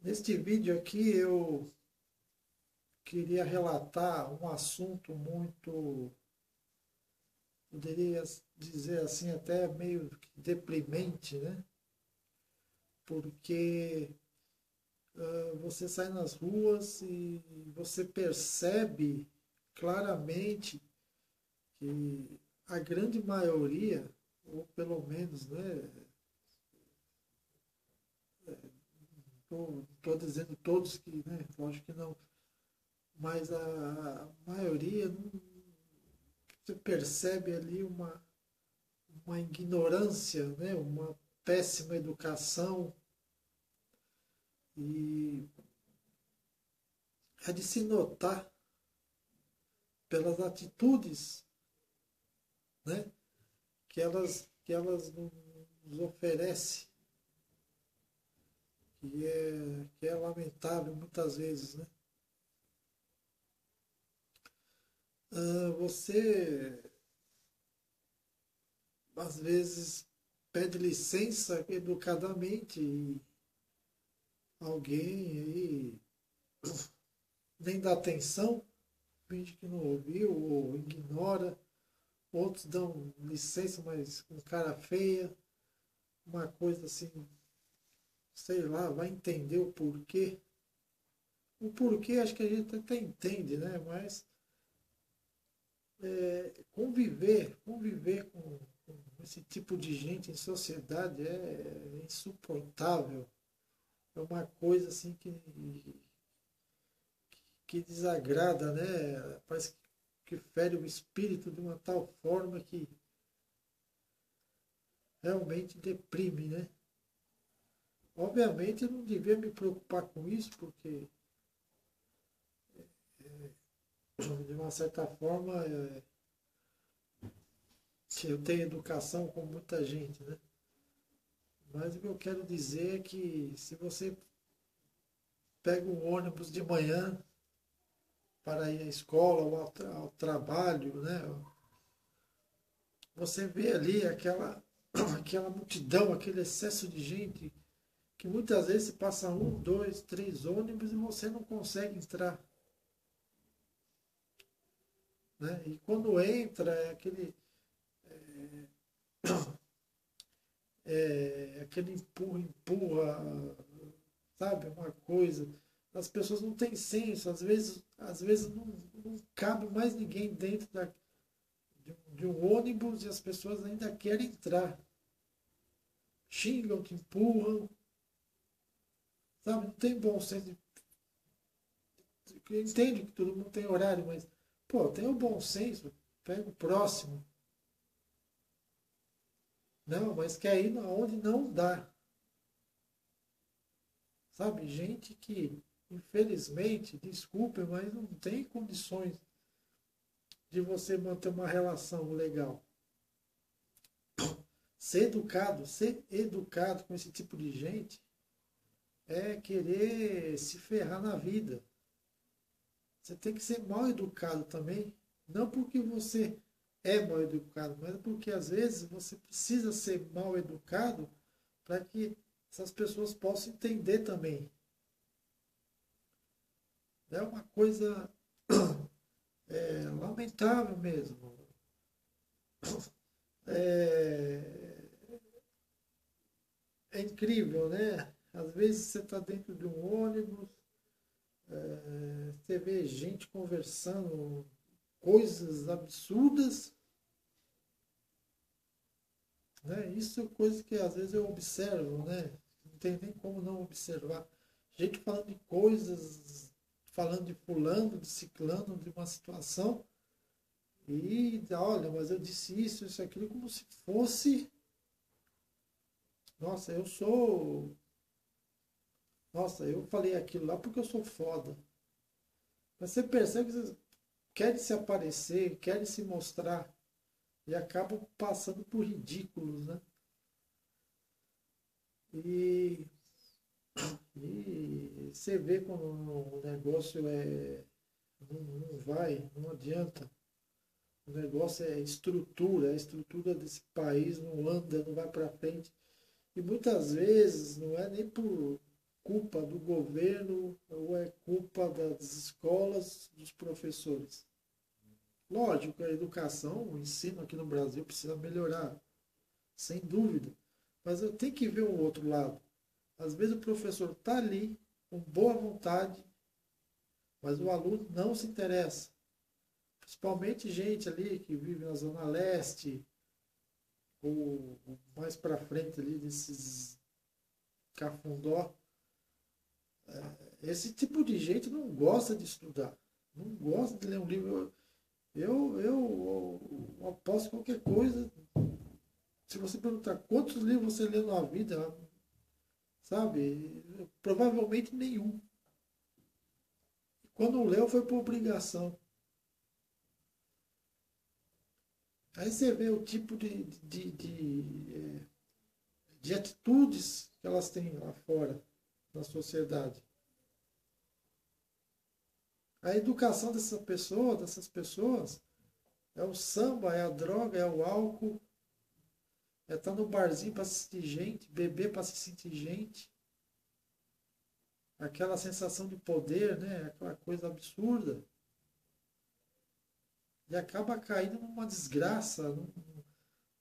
Neste vídeo aqui eu queria relatar um assunto muito, poderia dizer assim, até meio que deprimente, né? Porque você sai nas ruas e você percebe claramente que a grande maioria, ou pelo menos, né? Estou dizendo todos que, né? Lógico que não, mas a maioria não. Você percebe ali uma ignorância, né? Uma péssima educação e é de se notar pelas atitudes, né? Que elas nos oferecem, que é lamentável muitas vezes, né? Você às vezes pede licença educadamente e alguém aí nem dá atenção, finge que não ouviu ou ignora. Outros dão licença, mas com cara feia. Uma coisa assim, sei lá, vai entender o porquê. O porquê acho que a gente até entende, né? Mas conviver com esse tipo de gente em sociedade é insuportável. É uma coisa assim que desagrada, né? Parece que fere o espírito de uma tal forma que realmente deprime, né? Obviamente eu não devia me preocupar com isso, porque de uma certa forma eu tenho educação com muita gente, né? Mas o que eu quero dizer é que se você pega um ônibus de manhã para ir à escola ou ao trabalho, né? Você vê ali aquela multidão, aquele excesso de gente, que muitas vezes passa um, dois, três ônibus e você não consegue entrar, né? E quando entra, aquele empurra, empurra, sabe? Uma coisa. As pessoas não têm senso, às vezes não cabe mais ninguém dentro de um ônibus e as pessoas ainda querem entrar. Xingam, te empurram, sabe? Não tem bom senso. Entende que todo mundo tem horário, mas, pô, tem o bom senso, pega o próximo. Não, mas quer ir aonde não dá. Sabe? Gente que, infelizmente, desculpe, mas não tem condições de você manter uma relação legal. Ser educado com esse tipo de gente é querer se ferrar na vida. Você tem que ser mal educado também. Não porque você é mal educado, mas porque às vezes você precisa ser mal educado para que essas pessoas possam entender também. É uma coisa lamentável mesmo. É, é incrível, né? Às vezes você está dentro de um ônibus, você vê gente conversando coisas absurdas, né? Isso é coisa que às vezes eu observo, né? Não tem nem como não observar. Gente falando de coisas, falando de fulano, de ciclano, de uma situação, e olha, mas eu disse isso, aquilo, como se fosse, nossa, eu falei aquilo lá porque eu sou foda. Mas você percebe que eles querem se aparecer, querem se mostrar e acabam passando por ridículos, né? E, e você vê quando o negócio não vai, não adianta. O negócio é estrutura, a estrutura desse país não anda, não vai para frente. E muitas vezes não é nem por culpa do governo ou é culpa das escolas, dos professores? Lógico, a educação, o ensino aqui no Brasil precisa melhorar, sem dúvida. Mas eu tenho que ver o outro lado. Às vezes o professor está ali, com boa vontade, mas o aluno não se interessa. Principalmente gente ali que vive na Zona Leste, ou mais para frente ali, desses cafundó. Esse tipo de gente não gosta de estudar, não gosta de ler um livro. Eu aposto qualquer coisa. Se você perguntar quantos livros você leu na vida, sabe? Provavelmente nenhum. Quando leu foi por obrigação. Aí você vê o tipo de atitudes que elas têm lá fora, na sociedade. A educação dessas pessoas, é o samba, é a droga, é o álcool, é estar no barzinho para se sentir gente, beber para se sentir gente. Aquela sensação de poder, né? Aquela coisa absurda. E acaba caindo numa desgraça,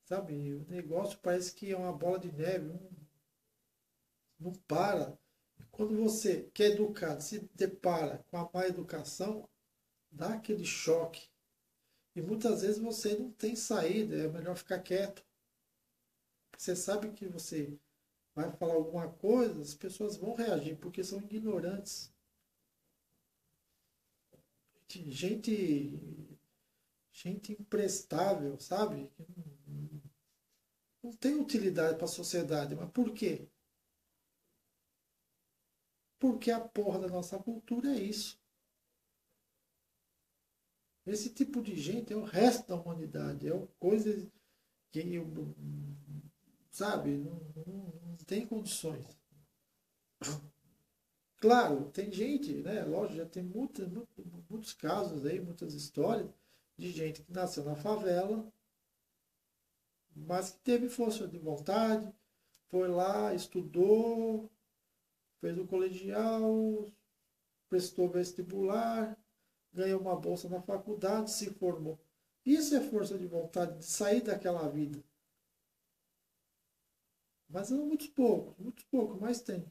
sabe? O negócio parece que é uma bola de neve, não para. Quando você, que é educado, se depara com a má educação, dá aquele choque. E muitas vezes você não tem saída, é melhor ficar quieto. Você sabe que você vai falar alguma coisa, as pessoas vão reagir, porque são ignorantes. Gente, gente imprestável, sabe? Que não tem utilidade para a sociedade. Mas por quê? Porque a porra da nossa cultura é isso. Esse tipo de gente é o resto da humanidade, é coisa que, sabe, não tem condições. Claro, tem gente, né? Lógico, já tem muitos casos aí, muitas histórias de gente que nasceu na favela, mas que teve força de vontade, foi lá, estudou, fez o colegial, prestou vestibular, ganhou uma bolsa na faculdade, se formou. Isso é força de vontade de sair daquela vida. Mas são muitos poucos, mas tem.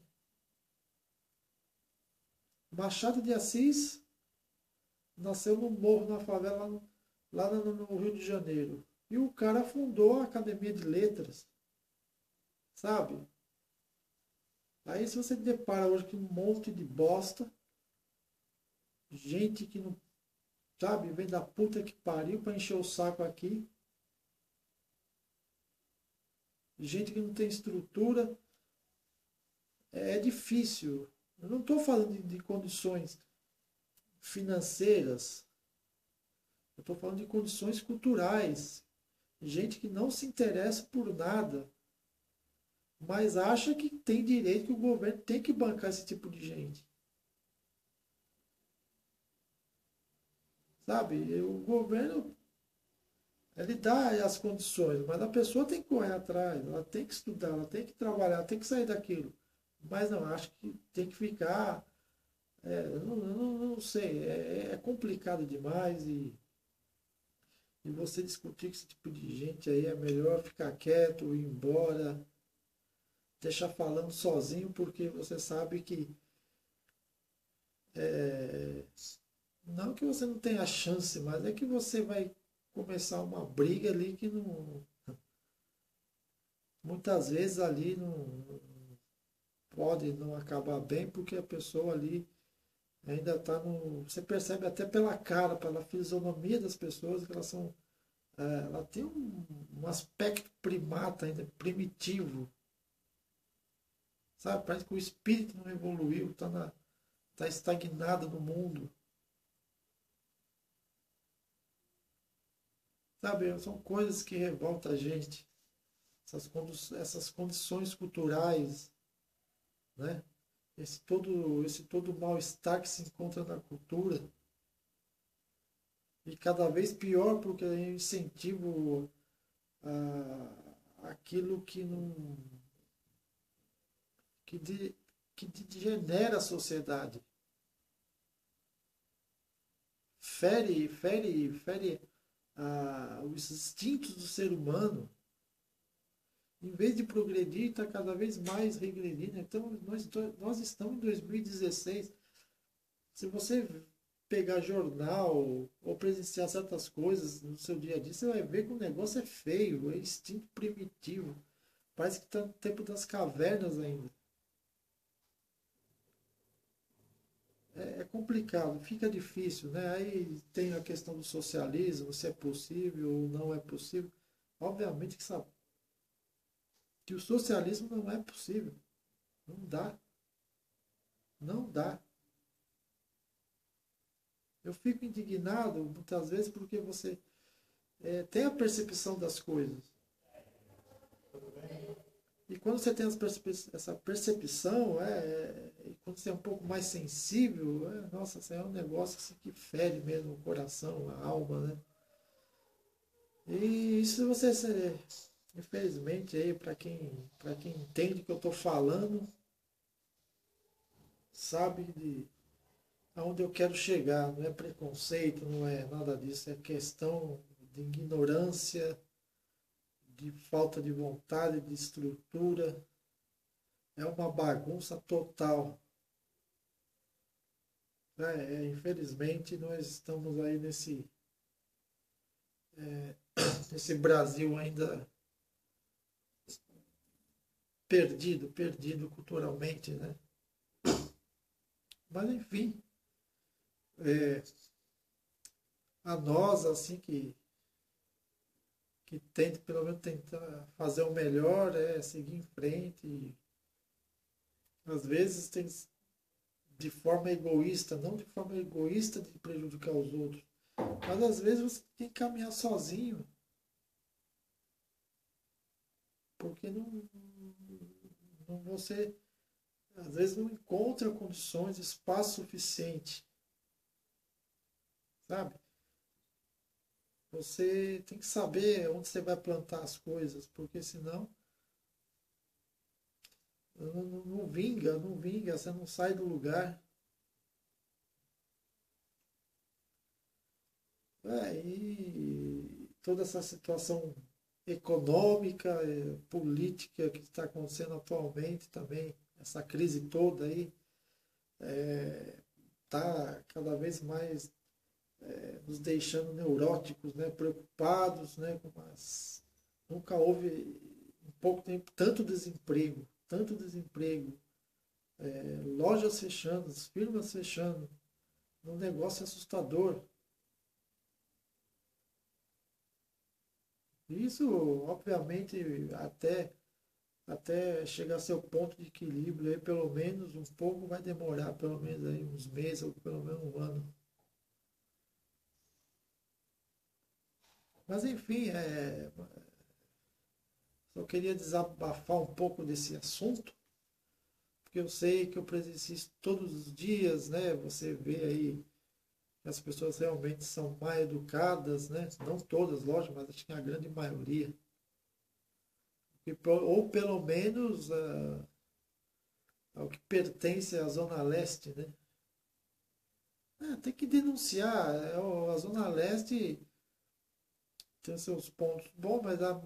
Machado de Assis nasceu no morro, na favela, lá no Rio de Janeiro. E o cara fundou a Academia de Letras, sabe? Aí se você depara hoje com um monte de bosta, gente que não, sabe, vem da puta que pariu pra encher o saco aqui, gente que não tem estrutura, é difícil. Eu não estou falando de condições financeiras, eu estou falando de condições culturais. Gente que não se interessa por nada, mas acha que tem direito, que o governo tem que bancar esse tipo de gente. Sabe? O governo, ele dá as condições, mas a pessoa tem que correr atrás, ela tem que estudar, ela tem que trabalhar, ela tem que sair daquilo. Mas não, acho que tem que ficar. Não sei, é complicado demais e você discutir com esse tipo de gente aí é melhor ficar quieto, ir embora, deixar falando sozinho, porque você sabe que é, não que você não tenha chance, mas é que você vai começar uma briga ali que não, muitas vezes ali não pode não acabar bem, porque a pessoa ali ainda está no. Você percebe até pela cara, pela fisionomia das pessoas, que elas são. Ela tem um aspecto primata ainda, primitivo. Sabe? Parece que o espírito não evoluiu, tá estagnado no mundo. Sabe? São coisas que revoltam a gente. Essas condições culturais, né? Esse todo mal-estar que se encontra na cultura. E cada vez pior porque eu incentivo aquilo que não. Que que degenera a sociedade. Fere os instintos do ser humano. Em vez de progredir, está cada vez mais regredindo. Então, nós estamos em 2016. Se você pegar jornal ou presenciar certas coisas no seu dia a dia, você vai ver que o negócio é feio, é instinto primitivo. Parece que está no tempo das cavernas ainda. É complicado, fica difícil, né? Aí tem a questão do socialismo, se é possível ou não é possível. Obviamente que o socialismo não é possível. Não dá. Não dá. Eu fico indignado muitas vezes porque você tem a percepção das coisas. E quando você tem essa percepção, quando você é um pouco mais sensível, nossa, isso é um negócio assim, que fere mesmo o coração, a alma, né? E isso infelizmente, aí, para quem entende o que eu estou falando, sabe de aonde eu quero chegar. Não é preconceito, não é nada disso, é questão de ignorância, de falta de vontade, de estrutura. É uma bagunça total. Infelizmente, nós estamos aí nesse Brasil ainda perdido culturalmente, né? Mas, enfim, é, a nós, assim, que tenta, pelo menos, tentar fazer o melhor, seguir em frente. E, às vezes, tem de forma egoísta, não de forma egoísta de prejudicar os outros, mas às vezes você tem que caminhar sozinho, porque você às vezes não encontra condições, espaço suficiente, sabe? Você tem que saber onde você vai plantar as coisas, porque senão não vinga, você não sai do lugar. E toda essa situação econômica, política que está acontecendo atualmente também, essa crise toda aí, está cada vez mais nos deixando neuróticos, né, preocupados, né, nunca houve em pouco tempo tanto desemprego, lojas fechando, firmas fechando, um negócio assustador. Isso, obviamente, até chegar a seu ponto de equilíbrio, aí, pelo menos um pouco vai demorar, pelo menos aí uns meses, ou pelo menos um ano. Mas enfim, só queria desabafar um pouco desse assunto, porque eu sei que eu presencio isso todos os dias, né? Você vê aí que as pessoas realmente são mais educadas, né? Não todas, lógico, mas acho que a grande maioria. Ou pelo menos ao que pertence à Zona Leste, né? Tem que denunciar. A Zona Leste tem seus pontos bons, mas há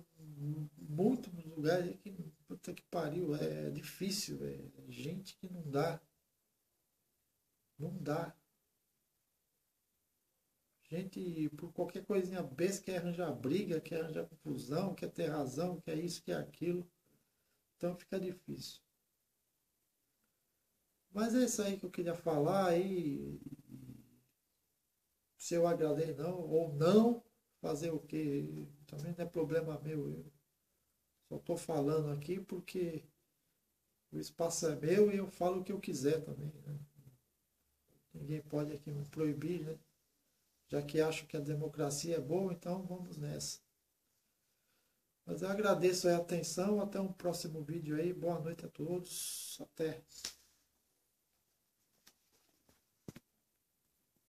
muitos lugares que, puta que pariu, é difícil, gente que não dá. Não dá. Gente, por qualquer coisinha besta, quer arranjar briga, quer arranjar confusão, quer ter razão, quer isso, quer aquilo. Então fica difícil. Mas é isso aí que eu queria falar aí. Se eu agradei não, ou não, fazer o quê? Também não é problema meu. Eu só estou falando aqui porque o espaço é meu e eu falo o que eu quiser também, né? Ninguém pode aqui me proibir, né? Já que acho que a democracia é boa, então vamos nessa. Mas eu agradeço a atenção. Até um próximo vídeo aí. Boa noite a todos. Até.